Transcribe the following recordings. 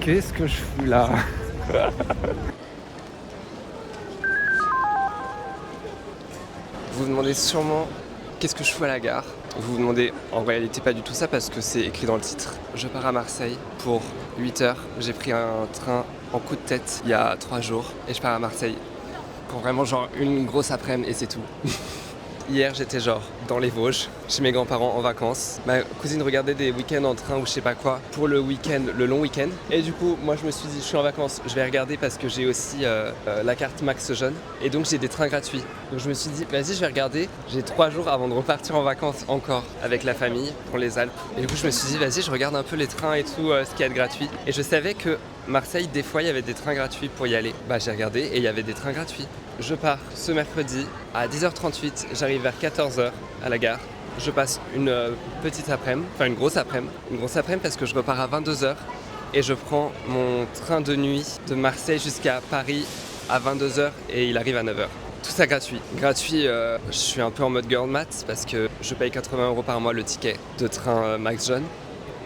Qu'est-ce que je fous là? Vous vous demandez sûrement qu'est-ce que je fous à la gare. Vous vous demandez en réalité pas du tout ça parce que c'est écrit dans le titre. Je pars à Marseille pour 8 heures. J'ai pris un train en coup de tête il y a 3 jours et je pars à Marseille pour vraiment genre une grosse après-midi et c'est tout. Hier j'étais genre dans les Vosges, chez mes grands-parents en vacances. Ma cousine regardait des week-ends en train ou je sais pas quoi pour le week-end, le long week-end. Et du coup moi je me suis dit je suis en vacances, je vais regarder parce que j'ai aussi la carte Max Jeune. Et donc j'ai des trains gratuits. Donc je me suis dit vas-y je vais regarder. J'ai 3 jours avant de repartir en vacances encore avec la famille pour les Alpes. Et du coup je me suis dit vas-y je regarde un peu les trains et tout, ce qui est gratuit. Et je savais que Marseille des fois il y avait des trains gratuits pour y aller. Bah j'ai regardé et il y avait des trains gratuits. Je pars ce mercredi à 10h38, j'arrive vers 14h à la gare. Je passe une petite après-midi, enfin une grosse après-midi parce que je repars à 22h et je prends mon train de nuit de Marseille jusqu'à Paris à 22h et il arrive à 9h. Tout ça gratuit. Gratuit, je suis un peu en mode girl math parce que je paye 80 € par mois le ticket de train Max Jeune,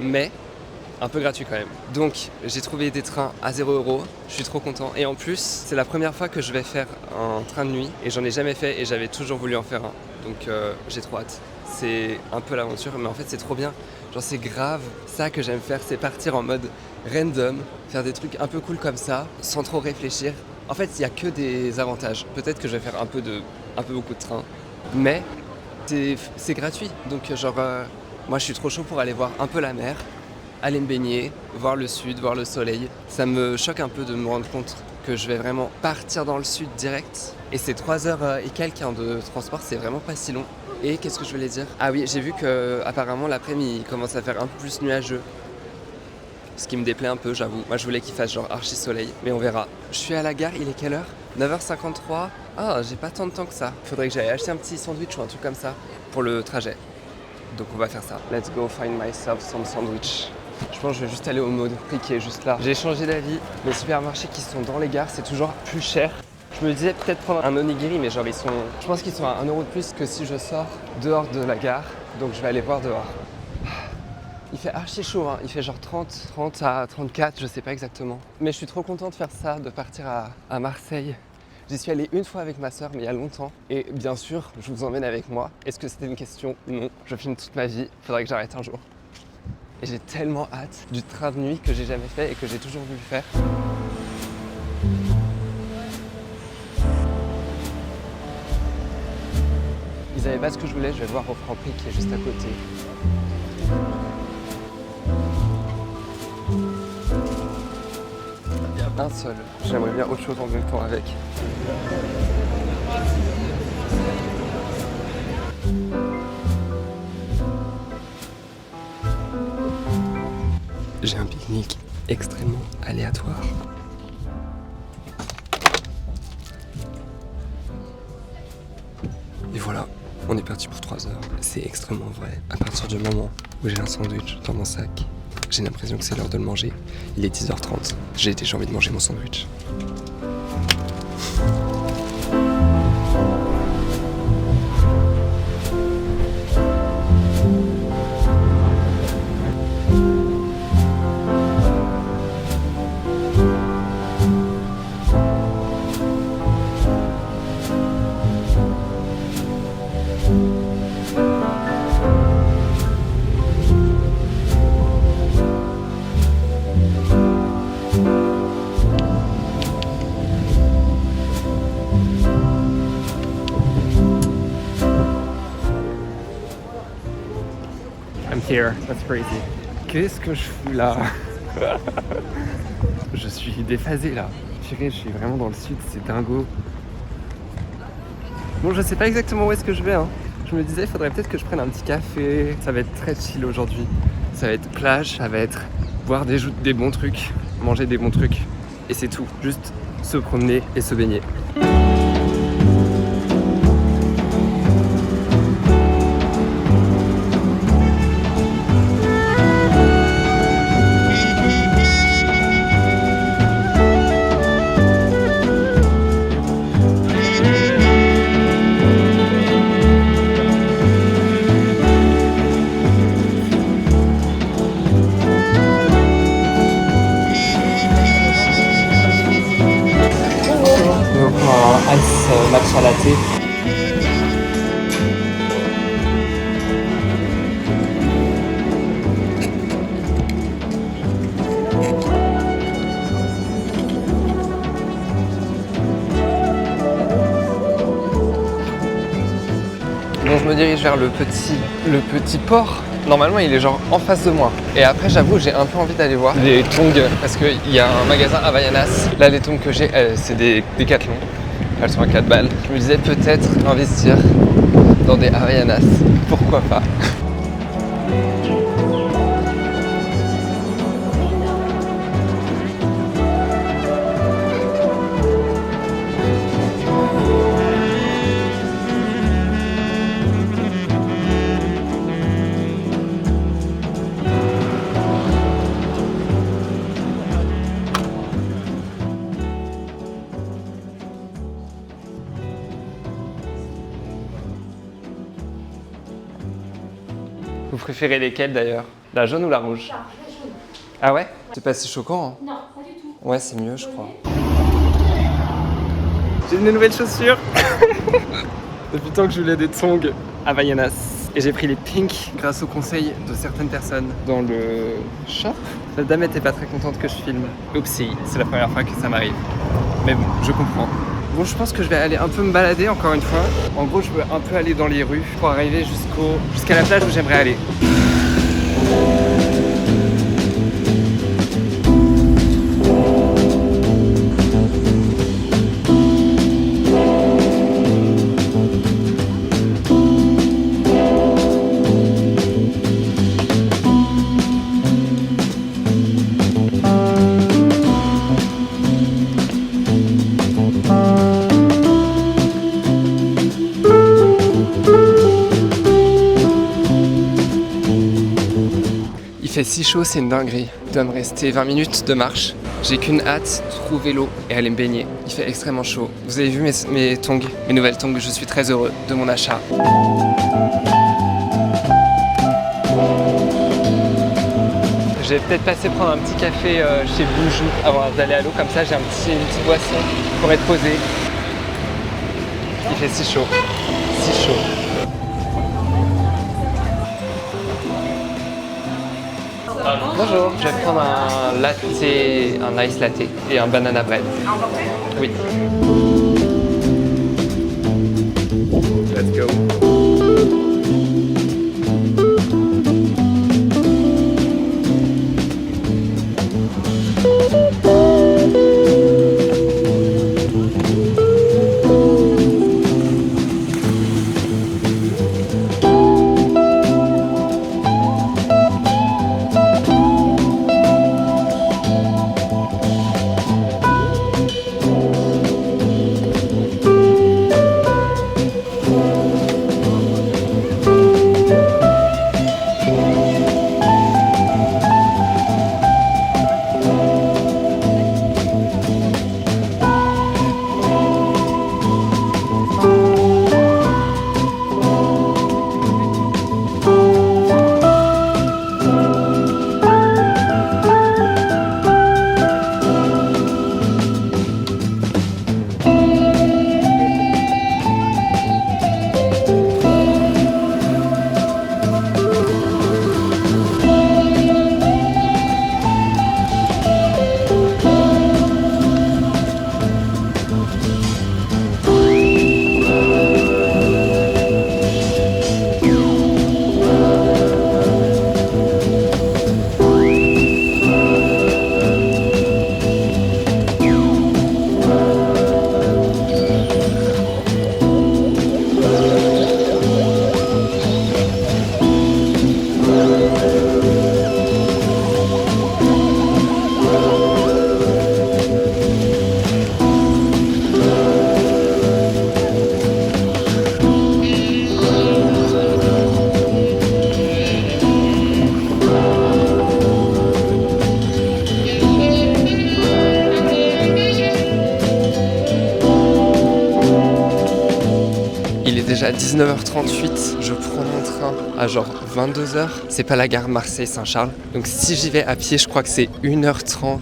mais un peu gratuit quand même. Donc j'ai trouvé des trains à 0 €, je suis trop content. Et en plus, c'est la première fois que je vais faire un train de nuit et j'en ai jamais fait et j'avais toujours voulu en faire un. Donc j'ai trop hâte. C'est un peu l'aventure, mais en fait c'est trop bien. Genre c'est grave ça que j'aime faire, c'est partir en mode random, faire des trucs un peu cool comme ça, sans trop réfléchir. En fait il n'y a que des avantages. Peut-être que je vais faire un peu beaucoup de trains, mais c'est gratuit. Donc genre moi je suis trop chaud pour aller voir un peu la mer, aller me baigner, voir le sud, voir le soleil. Ça me choque un peu de me rendre compte que je vais vraiment partir dans le sud direct. Et c'est 3 heures et quelques de transport, c'est vraiment pas si long. Et qu'est-ce que je voulais dire? Ah oui, j'ai vu que apparemment l'après-midi il commence à faire un peu plus nuageux. Ce qui me déplaît un peu, j'avoue. Moi je voulais qu'il fasse genre archi soleil, mais on verra. Je suis à la gare, il est quelle heure? 9h53. Ah, j'ai pas tant de temps que ça. Faudrait que j'aille acheter un petit sandwich ou un truc comme ça pour le trajet. Donc on va faire ça. Let's go find myself some sandwich. Je pense que je vais juste aller au Monoprix qui est juste là. J'ai changé d'avis. Les supermarchés qui sont dans les gares, c'est toujours plus cher. Je me disais peut-être prendre un onigiri, mais genre je pense qu'ils sont à 1 € de plus que si je sors dehors de la gare. Donc je vais aller voir dehors. Il fait archi chaud, hein. Il fait genre 30 à 34, je sais pas exactement. Mais je suis trop content de faire ça, de partir à Marseille. J'y suis allé une fois avec ma soeur, mais il y a longtemps. Et bien sûr, je vous emmène avec moi. Est-ce que c'était une question? Non. Je filme toute ma vie. Faudrait que j'arrête un jour. Et j'ai tellement hâte du train de nuit que j'ai jamais fait et que j'ai toujours voulu faire. Ils avaient pas ce que je voulais, je vais le voir au Franprix qui est juste à côté. Il y a un seul. J'aimerais bien autre chose en même temps avec. J'ai un pique-nique extrêmement aléatoire. Et voilà, on est parti pour 3 heures. C'est extrêmement vrai. À partir du moment où j'ai un sandwich dans mon sac, j'ai l'impression que c'est l'heure de le manger. Il est 10h30. J'ai déjà envie de manger mon sandwich. I'm here, that's crazy. Qu'est-ce que je fous là? Je suis déphasé là. Purée, je suis vraiment dans le sud, c'est dingo. Bon, je sais pas exactement où est-ce que je vais, hein. Je me disais, il faudrait peut-être que je prenne un petit café. Ça va être très chill aujourd'hui. Ça va être plage, ça va être boire des bons trucs, manger des bons trucs. Et c'est tout. Juste se promener et se baigner. matcha latte. Bon, je me dirige vers le petit port. Normalement, il est genre en face de moi. Et après, j'avoue, j'ai un peu envie d'aller voir les tongs parce qu'il y a un magasin Havaianas. Là, les tongs que j'ai, c'est des Décathlon. Elles sont à 4 balles. Je me disais peut-être investir dans des Havaianas. Pourquoi pas? Vous préférez lesquelles d'ailleurs? La jaune ou la rouge? La jaune. Ah ouais? C'est pas si choquant hein? Non, pas du tout. Ouais, c'est mieux je crois. J'ai une nouvelle chaussure. Depuis le temps que je voulais des tongs Havaianas. Et j'ai pris les pink grâce au conseil de certaines personnes dans le shop. La dame était pas très contente que je filme. Oupsie, c'est la première fois que ça m'arrive. Mais bon, je comprends. Bon, je pense que je vais aller un peu me balader encore une fois. En gros, je veux un peu aller dans les rues pour arriver jusqu'à la plage où j'aimerais aller. Il fait si chaud, c'est une dinguerie. Il doit me rester 20 minutes de marche. J'ai qu'une hâte, trouver l'eau et aller me baigner. Il fait extrêmement chaud. Vous avez vu mes tongs, mes nouvelles tongs. Je suis très heureux de mon achat. Je vais peut-être passer prendre un petit café chez Boujou avant d'aller à l'eau. Comme ça, j'ai une petite boisson pour être posé. Il fait si chaud. Si chaud. Bonjour, je vais prendre un latte, un ice latte et un banana bread. Oui. Let's go. déjà 19h38, je prends mon train à genre 22h. C'est pas la gare Marseille-Saint-Charles. Donc si j'y vais à pied, je crois que c'est 1h30.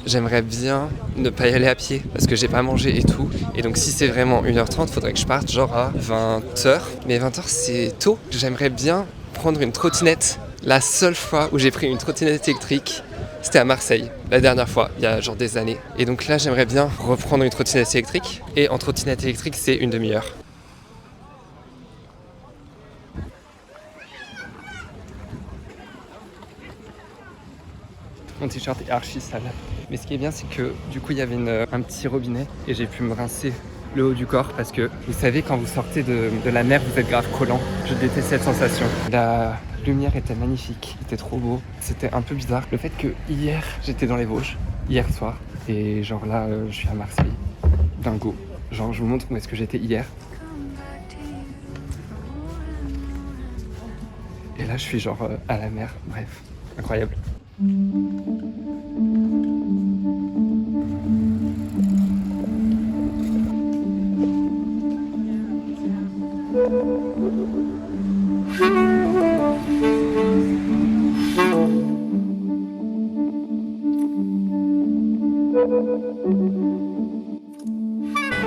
j'aimerais bien ne pas y aller à pied parce que j'ai pas mangé et tout. Et donc si c'est vraiment 1h30, faudrait que je parte genre à 20h. Mais 20h c'est tôt. J'aimerais bien prendre une trottinette. La seule fois où j'ai pris une trottinette électrique, c'était à Marseille, la dernière fois, il y a genre des années. Et donc là, j'aimerais bien reprendre une trottinette électrique. Et en trottinette électrique, c'est une demi-heure. Mon t-shirt est archi sale. Mais ce qui est bien, c'est que du coup, il y avait un petit robinet et j'ai pu me rincer le haut du corps parce que vous savez, quand vous sortez de la mer, vous êtes grave collant. Je déteste cette sensation. La lumière était magnifique, c'était trop beau. C'était un peu bizarre. Le fait que hier, j'étais dans les Vosges, hier soir, et genre là, je suis à Marseille. Dingo. Genre, je vous montre où est-ce que j'étais hier. Et là, je suis genre à la mer. Bref, incroyable.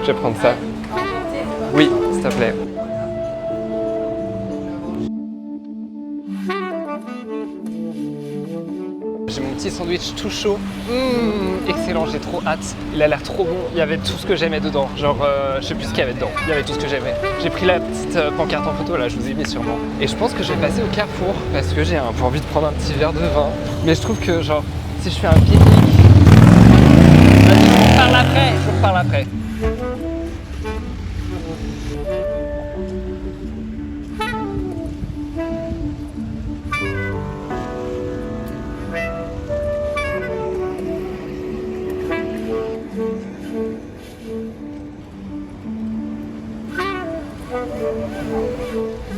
Je vais prendre ça. Oui, s'il te plaît. J'ai mon petit sandwich tout chaud. Excellent, j'ai trop hâte. Il a l'air trop bon. Il y avait tout ce que j'aimais dedans. Genre, je sais plus ce qu'il y avait dedans. Il y avait tout ce que j'aimais. J'ai pris la petite pancarte en photo là, je vous ai mis sûrement. Et je pense que je vais passer au Carrefour parce que j'ai un peu envie de prendre un petit verre de vin. Mais je trouve que genre, si je fais un pique-nique, je vous parle après. Je vous reparle après.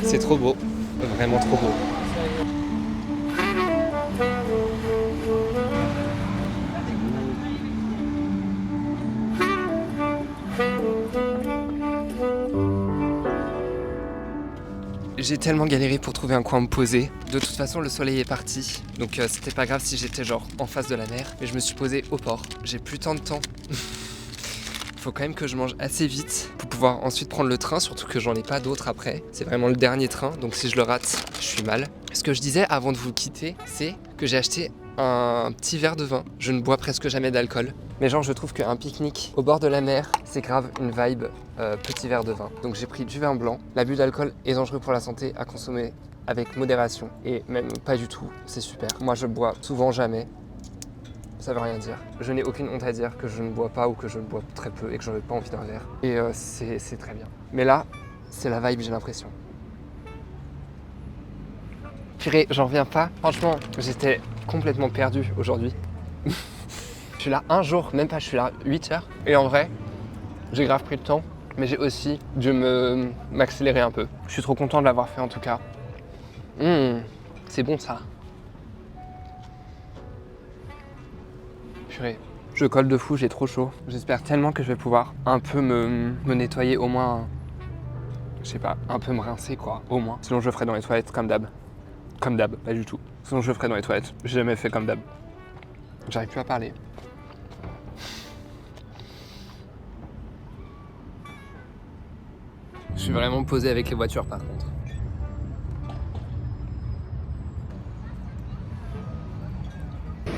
C'est trop beau, vraiment trop beau. J'ai tellement galéré pour trouver un coin à me poser. De toute façon, le soleil est parti. Donc c'était pas grave si j'étais genre en face de la mer. Mais je me suis posé au port. J'ai plus tant de temps. Faut quand même que je mange assez vite pour pouvoir ensuite prendre le train, surtout que j'en ai pas d'autres après. C'est vraiment le dernier train, donc si je le rate, je suis mal. Ce que je disais avant de vous quitter, c'est que j'ai acheté un petit verre de vin. Je ne bois presque jamais d'alcool. Mais genre, je trouve qu'un pique-nique au bord de la mer, c'est grave une vibe petit verre de vin. Donc j'ai pris du vin blanc. L'abus d'alcool est dangereux pour la santé, à consommer avec modération. Et même pas du tout, c'est super. Moi, je bois souvent jamais. Ça veut rien dire. Je n'ai aucune honte à dire que je ne bois pas ou que je bois très peu et que j'en ai pas envie d'un verre. Et c'est très bien. Mais là, c'est la vibe, j'ai l'impression. Purée, j'en reviens pas. Franchement, j'étais complètement perdu aujourd'hui. Je suis là un jour, même pas, je suis là 8 heures. Et en vrai, j'ai grave pris le temps, mais j'ai aussi dû m'accélérer un peu. Je suis trop content de l'avoir fait en tout cas. C'est bon ça. Purée. Je colle de fou, j'ai trop chaud. J'espère tellement que je vais pouvoir un peu me nettoyer au moins. Je sais pas, un peu me rincer quoi, au moins. Sinon je le ferai dans les toilettes comme d'hab. Comme d'hab, pas du tout. Sinon je le ferai dans les toilettes. J'ai jamais fait comme d'hab. J'arrive plus à parler. Je suis vraiment posé avec les voitures par contre.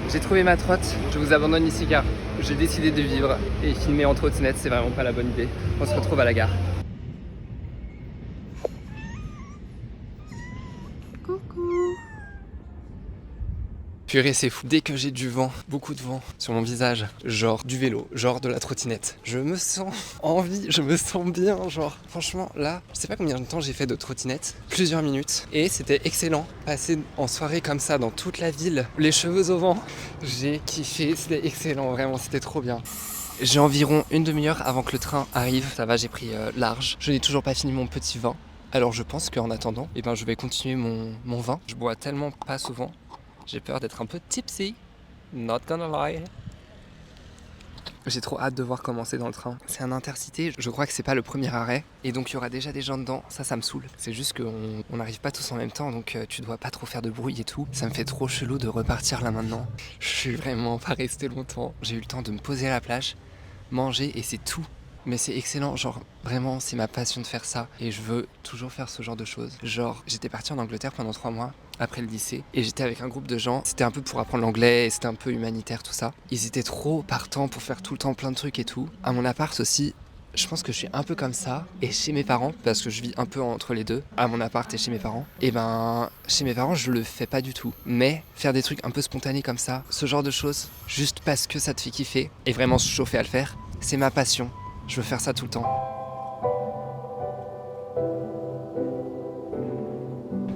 J'ai trouvé ma trotte, je vous abandonne ici car j'ai décidé de vivre et filmer en trottinette c'est vraiment pas la bonne idée. On se retrouve à la gare. Coucou. Purée, c'est fou. Dès que j'ai du vent, beaucoup de vent sur mon visage, genre du vélo, genre de la trottinette, je me sens en vie, je me sens bien, genre. Franchement, là, je sais pas combien de temps j'ai fait de trottinette, plusieurs minutes, et c'était excellent. Passer en soirée comme ça dans toute la ville, les cheveux au vent, j'ai kiffé, c'était excellent, vraiment, c'était trop bien. J'ai environ une demi-heure avant que le train arrive, ça va, j'ai pris large. Je n'ai toujours pas fini mon petit vin, alors je pense qu'en attendant, eh ben, je vais continuer mon vin. Je bois tellement pas souvent. J'ai peur d'être un peu tipsy, not gonna lie. J'ai trop hâte de voir comment c'est dans le train. C'est un intercité, je crois que c'est pas le premier arrêt. Et donc il y aura déjà des gens dedans, ça me saoule. C'est juste qu'on n'arrive pas tous en même temps, donc tu dois pas trop faire de bruit et tout. Ça me fait trop chelou de repartir là maintenant. Je suis vraiment pas resté longtemps. J'ai eu le temps de me poser à la plage, manger et c'est tout. Mais c'est excellent, genre vraiment c'est ma passion de faire ça et je veux toujours faire ce genre de choses. Genre j'étais parti en Angleterre pendant 3 mois après le lycée et j'étais avec un groupe de gens, c'était un peu pour apprendre l'anglais et c'était un peu humanitaire tout ça. Ils étaient trop partants pour faire tout le temps plein de trucs et tout. À mon appart aussi, je pense que je suis un peu comme ça et chez mes parents, parce que je vis un peu entre les deux, à mon appart et chez mes parents, et ben chez mes parents je le fais pas du tout. Mais faire des trucs un peu spontanés comme ça, ce genre de choses, juste parce que ça te fait kiffer et vraiment se chauffer à le faire, c'est ma passion. Je veux faire ça tout le temps.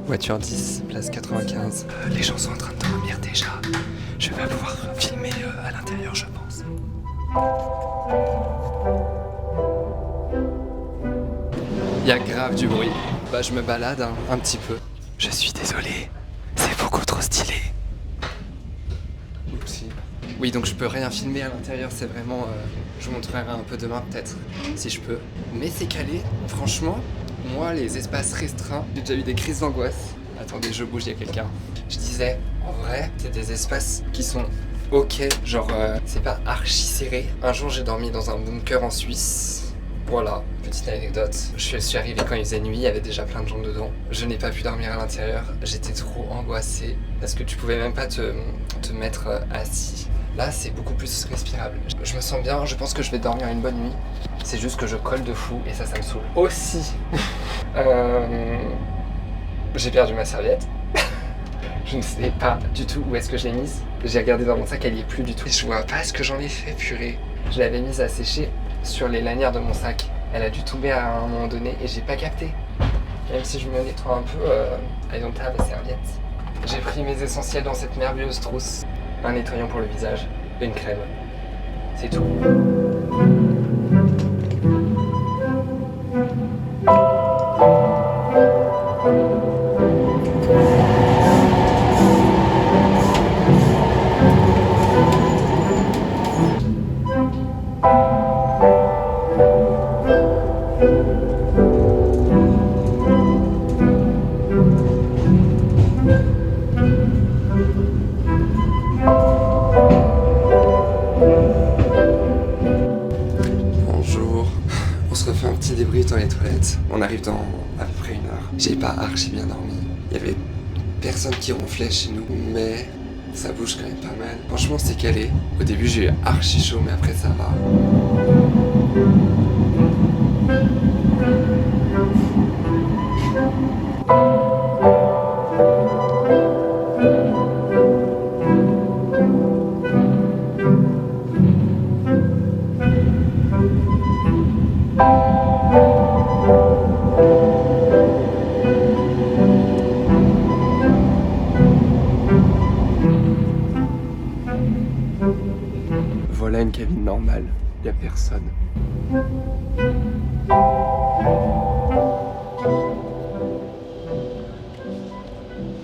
Voiture 10, place 95. Les gens sont en train de dormir déjà. Je vais pas pouvoir filmer à l'intérieur, je pense. Il y a grave du bruit. Bah je me balade un petit peu. Je suis désolé, c'est beaucoup trop stylé. Oupsie. Oui, donc je peux rien filmer à l'intérieur, c'est vraiment... je vous montrerai un peu demain peut-être, si je peux. Mais c'est calé, franchement, moi les espaces restreints, j'ai déjà eu des crises d'angoisse. Attendez, je bouge, il y a quelqu'un. Je disais, en vrai, c'est des espaces qui sont ok, genre c'est pas archi serré. Un jour j'ai dormi dans un bunker en Suisse. Voilà, petite anecdote. Je suis arrivé quand il faisait nuit, il y avait déjà plein de gens dedans. Je n'ai pas pu dormir à l'intérieur, j'étais trop angoissé parce que tu pouvais même pas te mettre assis. Là, c'est beaucoup plus respirable. Je me sens bien, je pense que je vais dormir une bonne nuit. C'est juste que je colle de fou et ça me saoule. Aussi, j'ai perdu ma serviette. Je ne sais pas du tout où est-ce que je l'ai mise. J'ai regardé dans mon sac, elle y est plus du tout. Je vois pas ce que j'en ai fait, purée. Je l'avais mise à sécher sur les lanières de mon sac. Elle a dû tomber à un moment donné et j'ai pas capté. Même si je me nettoie un peu, I don't have a serviette. J'ai pris mes essentiels dans cette merveilleuse trousse. Un nettoyant pour le visage, une crème. C'est tout. Débrief dans les toilettes. On arrive dans à peu près 1 heure. J'ai pas archi bien dormi. Il y avait personne qui ronflait chez nous, mais ça bouge quand même pas mal. Franchement, c'est calé. Au début, j'ai eu archi chaud, mais après, ça va. Voilà une cabine normale, il n'y a personne.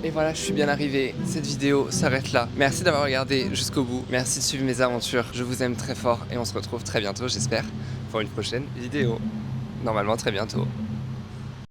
Et voilà, je suis bien arrivé. Cette vidéo s'arrête là. Merci d'avoir regardé jusqu'au bout. Merci de suivre mes aventures. Je vous aime très fort et on se retrouve très bientôt, j'espère, pour une prochaine vidéo. Normalement très bientôt.